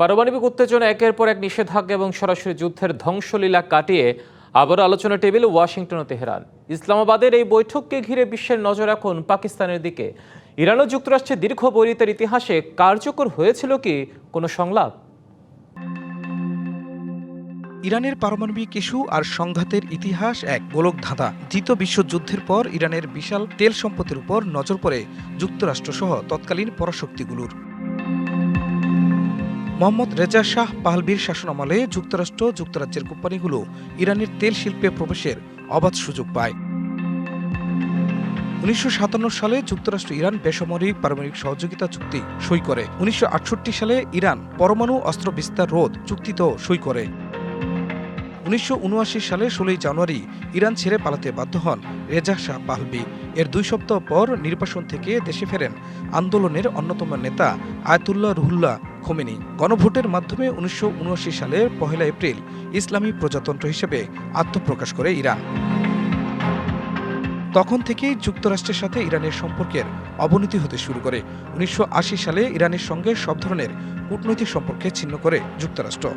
পারমাণবিক উত্তেজনা একের পর এক নিষেধাজ্ঞা এবং সরাসরি যুদ্ধের ধ্বংসলীলা কাটিয়ে আবার আলোচনা টেবিলে ওয়াশিংটন ও তেহরান। ইসলামাবাদের এই বৈঠককে ঘিরে বিশ্বের নজর এখন পাকিস্তানের দিকে। ইরান ও যুক্তরাষ্ট্রের দীর্ঘ বৈরিতার ইতিহাসে কার্যকর হয়েছিল কি কোনো সংলাপ? ইরানের পারমাণবিক ইস্যু আর সংঘাতের ইতিহাস এক গোলক ধাঁধা। দ্বিতীয় বিশ্বযুদ্ধের পর ইরানের বিশাল তেল সম্পদের উপর নজর পড়ে যুক্তরাষ্ট্রসহ তৎকালীন পরাশক্তিগুলোর। মোহাম্মদ রেজা শাহ পাহলভির শাসনামলে যুক্তরাজ্যের কোম্পানিগুলো ইরানের তেল শিল্পে প্রবেশের অবাধ সুযোগ পায়। 1957 সালে যুক্তরাষ্ট্র ইরান বেসামরিক পারমাণবিক সহযোগিতা চুক্তি সই করে। 1968 সালে ইরান পরমাণু অস্ত্র বিস্তার রোধ চুক্তিতেও সই করে। 1979 সালে 16 জানুয়ারি ইরান ছেড়ে পালাতে বাধ্য হন রেজা শাহ পাহলভি। এর 2 সপ্তাহ পর নির্বাসন থেকে দেশে ফেরেন আন্দোলনের অন্যতম নেতা আয়াতুল্লাহ রুহুল্লাহ খোমেনি। গণভোটের মাধ্যমে 1979 সালের 1 এপ্রিল ইসলামী প্রজাতন্ত্র হিসেবে আত্মপ্রকাশ করে ইরান। তখন থেকেই যুক্তরাষ্ট্রের সাথে ইরানের সম্পর্কের অবনতি হতে শুরু করে। 1980 সালে ইরানের সঙ্গে সব ধরনের কূটনৈতিক সম্পর্কে ছিন্ন করে যুক্তরাষ্ট্র।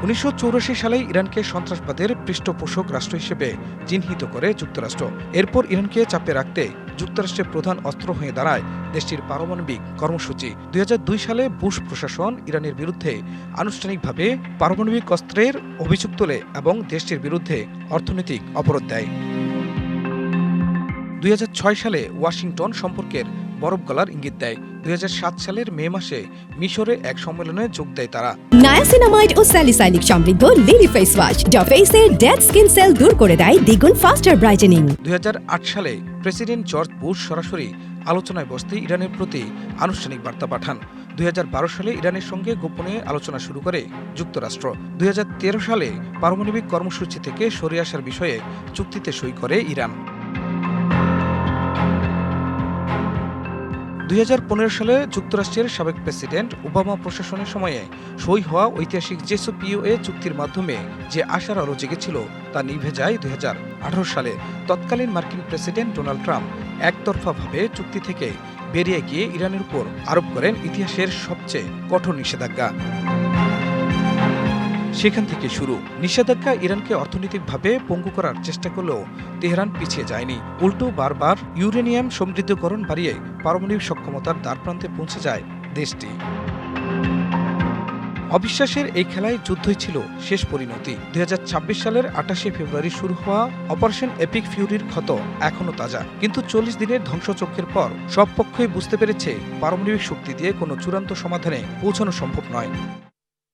1984 সালে ইরানকে সন্ত্রাসবাদের পৃষ্ঠপোষক রাষ্ট্র হিসেবে চিহ্নিত করে যুক্তরাষ্ট্র। এরপর ইরানকে চাপে রাখতে যুক্তরাষ্ট্রের প্রধান অস্ত্র হয়ে দাঁড়ায় দেশটির পারমাণবিক কর্মসূচি। 2002 সালে বুশ প্রশাসন ইরানের বিরুদ্ধে আনুষ্ঠানিকভাবে পারমাণবিক অস্ত্রের অভিযোগ তোলে এবং দেশটির বিরুদ্ধে অর্থনৈতিক অবরোধ দেয়। 2006 সালে ওয়াশিংটন সম্পর্কের বরফ গলার ইঙ্গিত দেয়। 2007 সালের মে মাসে মিশরে এক সম্মেলনে যোগ দেয় তারা। নায়াসিনামাইড ও স্যালিসাইলিক সমৃদ্ধ লিলি ফেস ওয়াশ যা ফেসের ডেড স্কিন সেল দূর করে দেয় দ্বিগুণ ফাস্টার ব্রাইটেনিং। 2008 সালে প্রেসিডেন্ট জর্জ বুশ সরাসরি আলোচনায় বসতে ইরানের প্রতি আনুষ্ঠানিক বার্তা পাঠান। 2012 সালে ইরানের সঙ্গে গোপনে আলোচনা শুরু করে যুক্তরাষ্ট্র। 2013 সালে পারমাণবিক কর্মসূচি থেকে সরে আসার বিষয়ে চুক্তিতে সই করে ইরান। 2015 সালে যুক্তরাষ্ট্রের সাবেক প্রেসিডেন্ট ওবামা প্রশাসনের সময়ে সই হওয়া ঐতিহাসিক জেসিপিওএ চুক্তির মাধ্যমে যে আশার আলো জেগেছিল তা নিভে যায় 2018 সালে। তৎকালীন মার্কিন প্রেসিডেন্ট ডোনাল্ড ট্রাম্প একতরফাভাবে চুক্তি থেকে বেরিয়ে গিয়ে ইরানের উপর আরোপ করেন ইতিহাসের সবচেয়ে কঠোর নিষেধাজ্ঞা। সেখান থেকে শুরু। নিষেধাজ্ঞা ইরানকে অর্থনৈতিকভাবে পঙ্গু করার চেষ্টা করলেও তেহরান পিছিয়ে যায়নি। উল্টো বারবার ইউরেনিয়াম সমৃদ্ধকরণ বাড়িয়ে পারমাণবিক সক্ষমতার দ্বারপ্রান্তে পৌঁছে যায় দেশটি। অবিশ্বাসের এই খেলায় যুদ্ধই ছিল শেষ পরিণতি। 2026 সালের 28 ফেব্রুয়ারি শুরু হওয়া অপারেশন এপিক ফিউরির ক্ষত এখনও তাজা। কিন্তু 40 দিনের ধ্বংসযজ্ঞের পর সব পক্ষই বুঝতে পেরেছে পারমাণবিক শক্তি দিয়ে কোনো চূড়ান্ত সমাধানে পৌঁছানো সম্ভব নয়।